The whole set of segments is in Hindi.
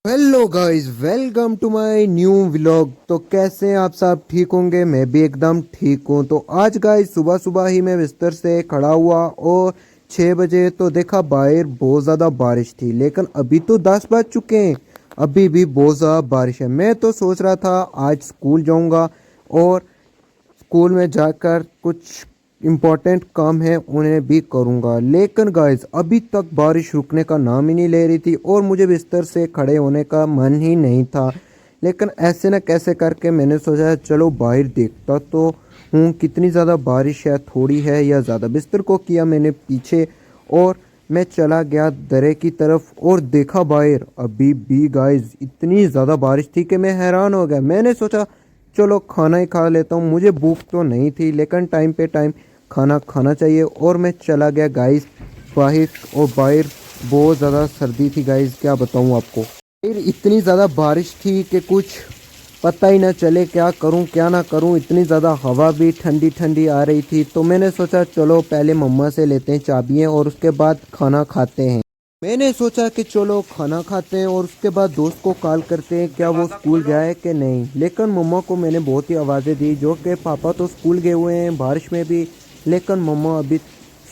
Hello guys, welcome to my new vlog. तो कैसे हैं आप सब? ठीक होंगे, मैं भी एकदम ठीक हूँ। तो आज गाइस सुबह सुबह ही मैं बिस्तर से खड़ा हुआ और 6 बजे तो देखा बाहर बहुत ज़्यादा बारिश थी, लेकिन अभी तो 10 बज चुके हैं, अभी भी बहुत ज़्यादा बारिश है। मैं तो सोच रहा था आज स्कूल जाऊँगा और स्कूल में जाकर कुछ इम्पोर्टेंट काम है उन्हें भी करूँगा, लेकिन गाइस अभी तक बारिश रुकने का नाम ही नहीं ले रही थी और मुझे बिस्तर से खड़े होने का मन ही नहीं था। लेकिन ऐसे न कैसे करके मैंने सोचा चलो बाहर देखता तो हूँ कितनी ज़्यादा बारिश है, थोड़ी है या ज़्यादा। बिस्तर को किया मैंने पीछे और मैं चला गया दरे की तरफ और देखा बाहर अभी भी गाइस इतनी ज़्यादा बारिश थी कि मैं हैरान हो गया। मैंने सोचा चलो खाना ही खा लेता हूँ, मुझे भूख तो नहीं थी लेकिन टाइम पे टाइम खाना खाना चाहिए। और मैं चला गया गाइस बाहर, और बाहर बहुत ज़्यादा सर्दी थी गाइस, क्या बताऊँ आपको। फिर इतनी ज़्यादा बारिश थी कि कुछ पता ही ना चले क्या करूँ क्या ना करूँ। इतनी ज़्यादा हवा भी ठंडी ठंडी आ रही थी, तो मैंने सोचा चलो पहले मम्मा से लेते हैं चाबियाँ और उसके बाद खाना खाते हैं। मैंने सोचा कि चलो खाना खाते हैं और उसके बाद दोस्त को कॉल करते हैं क्या वो स्कूल गया है कि नहीं। लेकिन मम्मा को मैंने बहुत ही आवाज़ें दी जो कि पापा तो स्कूल गए हुए हैं बारिश में भी, लेकिन मम्मा अभी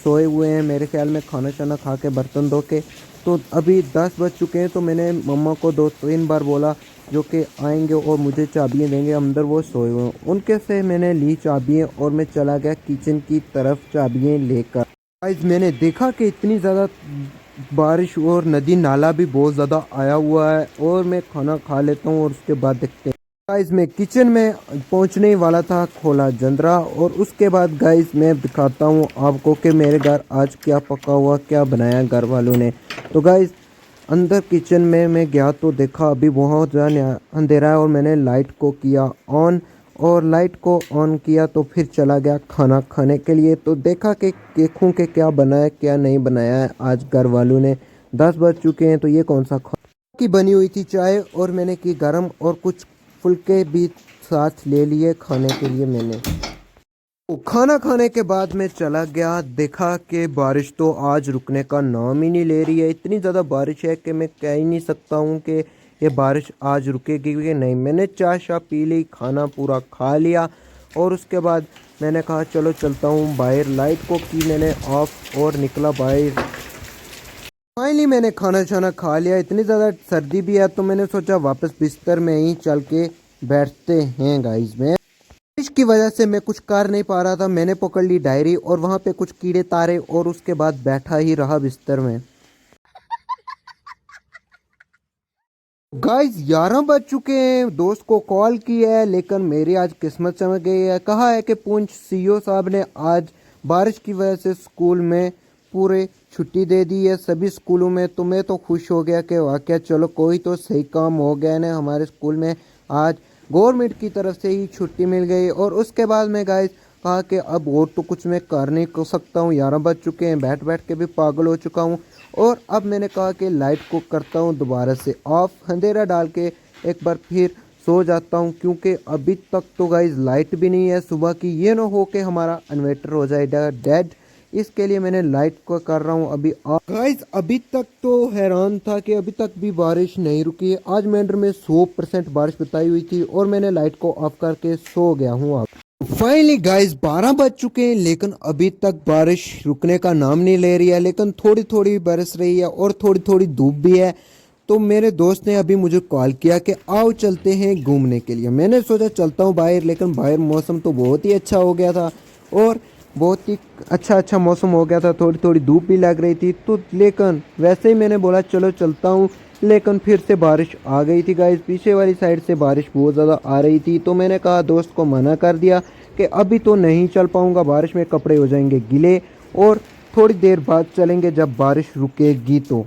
सोए हुए हैं मेरे ख्याल में, खाना शाना खा के बर्तन धो के। तो अभी 10 बज चुके हैं, तो मैंने मम्मा को 2-3 बार बोला जो कि आएंगे और मुझे चाबियाँ देंगे, अंदर वो सोए हुए हैं। उनके से मैंने ली चाबियाँ और मैं चला गया किचन की तरफ चाबियाँ लेकर। गाइस मैंने देखा कि इतनी ज़्यादा बारिश और नदी नाला भी बहुत ज़्यादा आया हुआ है, और मैं खाना खा लेता हूँ और उसके बाद देखते हैं। गाइस मैं किचन में पहुँचने ही वाला था, खोला जंदरा और उसके बाद गाइस मैं दिखाता हूँ आपको कि मेरे घर आज क्या पका हुआ, क्या बनाया घर वालों ने। तो गाइस अंदर किचन में मैं गया तो देखा अभी बहुत ज़्यादा अंधेरा है और मैंने लाइट को किया ऑन, और लाइट को ऑन किया तो फिर चला गया खाना खाने के लिए। तो देखा कि देखूं कि क्या बनाया क्या नहीं बनाया है आज घर वालों ने। 10 बज चुके हैं, तो ये कौन सा की बनी हुई थी चाय और मैंने की गरम, और कुछ फुल्के भी साथ ले लिए खाने के लिए मैंने। तो खाना खाने के बाद मैं चला गया, देखा कि बारिश तो आज रुकने का नाम ही नहीं ले रही है। इतनी ज़्यादा बारिश है कि मैं कह ही नहीं सकता हूँ कि ये बारिश आज रुकेगी कि नहीं। मैंने चाय शाय पी ली, खाना पूरा खा लिया और उसके बाद मैंने कहा चलो चलता हूँ बाहर। लाइट को की मैंने ऑफ और निकला बाहर। फाइनली मैंने खाना छाना खा लिया, इतनी ज़्यादा सर्दी भी है तो मैंने सोचा वापस बिस्तर में ही चल के बैठते हैं गाइस। मैं बारिश की वजह से मैं कुछ कर नहीं पा रहा था, मैंने पकड़ ली डायरी और वहाँ पे कुछ कीड़े तारे और उसके बाद बैठा ही रहा बिस्तर में। गाइस 11 बज चुके हैं, दोस्त को कॉल की है लेकिन मेरी आज किस्मत चमक गई है। कहा है कि पुंछ सीईओ साहब ने आज बारिश की वजह से स्कूल में पूरे छुट्टी दे दी है सभी स्कूलों में। तो मैं तो खुश हो गया कि वाकई चलो कोई तो सही काम हो गया ना हमारे स्कूल में। आज गवर्नमेंट की तरफ से ही छुट्टी मिल गई। और उसके बाद मैं गाइस कहा कि अब और तो कुछ मैं कर नहीं कर सकता हूँ, 11 बज चुके हैं, बैठ बैठ के भी पागल हो चुका हूँ। और अब मैंने कहा कि लाइट को करता हूँ दोबारा से ऑफ, अंधेरा डाल के एक बार फिर सो जाता हूँ, क्योंकि अभी तक तो गाइज लाइट भी नहीं है सुबह की, ये ना हो कि हमारा इन्वर्टर हो जाएगा डेड। इसके लिए मैंने लाइट को कर रहा हूँ अभी ऑफ। गाइज अभी तक तो हैरान था कि अभी तक भी बारिश नहीं रुकी है। आज मैंडर में 100% बारिश बताई हुई थी और मैंने लाइट को ऑफ करके सो गया हूँ अब। फाइनली गाइस 12 बज चुके हैं लेकिन अभी तक बारिश रुकने का नाम नहीं ले रही है, लेकिन थोड़ी थोड़ी बरस रही है और थोड़ी थोड़ी धूप भी है। तो मेरे दोस्त ने अभी मुझे कॉल किया कि आओ चलते हैं घूमने के लिए। मैंने सोचा चलता हूँ बाहर, लेकिन बाहर मौसम तो बहुत ही अच्छा हो गया था और बहुत ही अच्छा मौसम हो गया था, थोड़ी थोड़ी धूप भी लग रही थी। तो लेकिन वैसे ही मैंने बोला चलो चलता हूँ, लेकिन फिर से बारिश आ गई थी गाइस। पीछे वाली साइड से बारिश बहुत ज़्यादा आ रही थी, तो मैंने कहा दोस्त को मना कर दिया कि अभी तो नहीं चल पाऊँगा, बारिश में कपड़े हो जाएंगे गीले और थोड़ी देर बाद चलेंगे जब बारिश रुकेगी। तो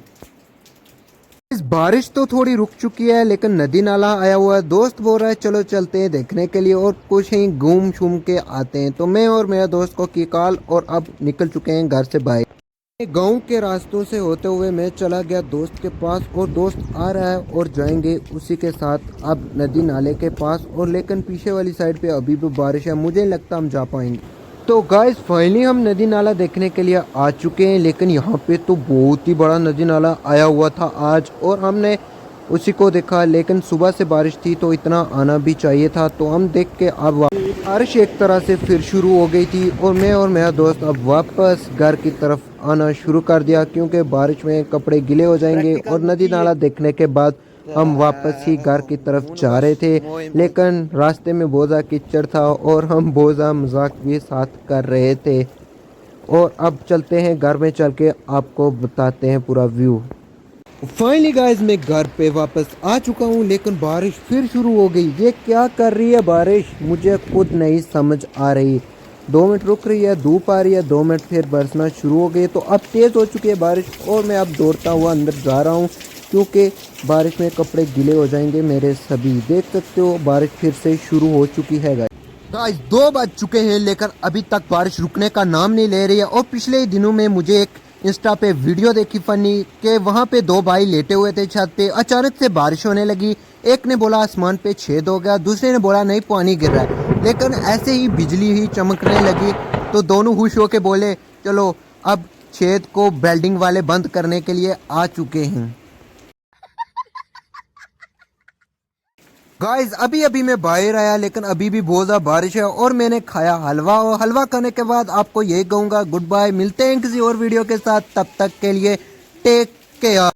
इस बारिश तो थोड़ी रुक चुकी है लेकिन नदी नाला आया हुआ है। दोस्त बोल रहा है चलो चलते हैं देखने के लिए और कुछ ही घूम शूम के आते हैं। तो मैं और मेरा दोस्त को की कॉल और अब निकल चुके हैं घर से बाहर। गांव के रास्तों से होते हुए मैं चला गया दोस्त के पास, और दोस्त आ रहा है और जाएंगे उसी के साथ अब नदी नाले के पास। और लेकिन पीछे वाली साइड पे अभी भी बारिश है, मुझे नहीं लगता हम जा पाएंगे। तो गाइस फाइनली हम नदी नाला देखने के लिए आ चुके हैं, लेकिन यहाँ पे तो बहुत ही बड़ा नदी नाला आया हुआ था आज। और हमने उसी को देखा, लेकिन सुबह से बारिश थी तो इतना आना भी चाहिए था। तो हम देख के अब बारिश एक तरह से फिर शुरू हो गई थी और मैं और मेरा दोस्त अब वापस घर की तरफ आना शुरू कर दिया, क्योंकि बारिश में कपड़े गीले हो जाएंगे। और नदी नाला देखने के बाद हम वापस ही घर की तरफ जा रहे थे, लेकिन रास्ते में बहुत ज़्यादा कीचड़ था और हम बहुत ज़्यादा मजाक भी साथ कर रहे थे। और अब चलते हैं घर में, चल के आपको बताते हैं पूरा व्यू। फाइनली गाइस मैं घर पे वापस आ चुका हूँ, लेकिन बारिश फिर शुरू हो गई। ये क्या कर रही है बारिश, मुझे खुद नहीं समझ आ रही। 2 मिनट रुक रही है, धूप आ रही है, 2 मिनट फिर बरसना शुरू हो गई। तो अब तेज़ हो चुकी है बारिश और मैं अब दौड़ता हुआ अंदर जा रहा हूँ, क्योंकि बारिश में कपड़े गीले हो जाएंगे मेरे सभी। देख सकते हो बारिश फिर से शुरू हो चुकी है गाइस 2 बज चुके हैं, लेकिन अभी तक बारिश रुकने का नाम नहीं ले रही है। और पिछले ही दिनों में मुझे एक इंस्टा पे वीडियो देखी फनी के वहाँ पे 2 भाई लेटे हुए थे छत पे, अचानक से बारिश होने लगी। एक ने बोला आसमान पे छेद हो गया, दूसरे ने बोला नहीं पानी गिर रहा है। लेकिन ऐसे ही बिजली ही चमकने लगी, तो दोनों खुश होके बोले चलो अब छेद को वेल्डिंग वाले बंद करने के लिए आ चुके हैं। गाइस अभी अभी मैं बाहर आया, लेकिन अभी भी बहुत ज़्यादा बारिश है और मैंने खाया हलवा। और हलवा खाने के बाद आपको यही कहूँगा गुड बाय, मिलते हैं किसी और वीडियो के साथ, तब तक के लिए टेक केयर।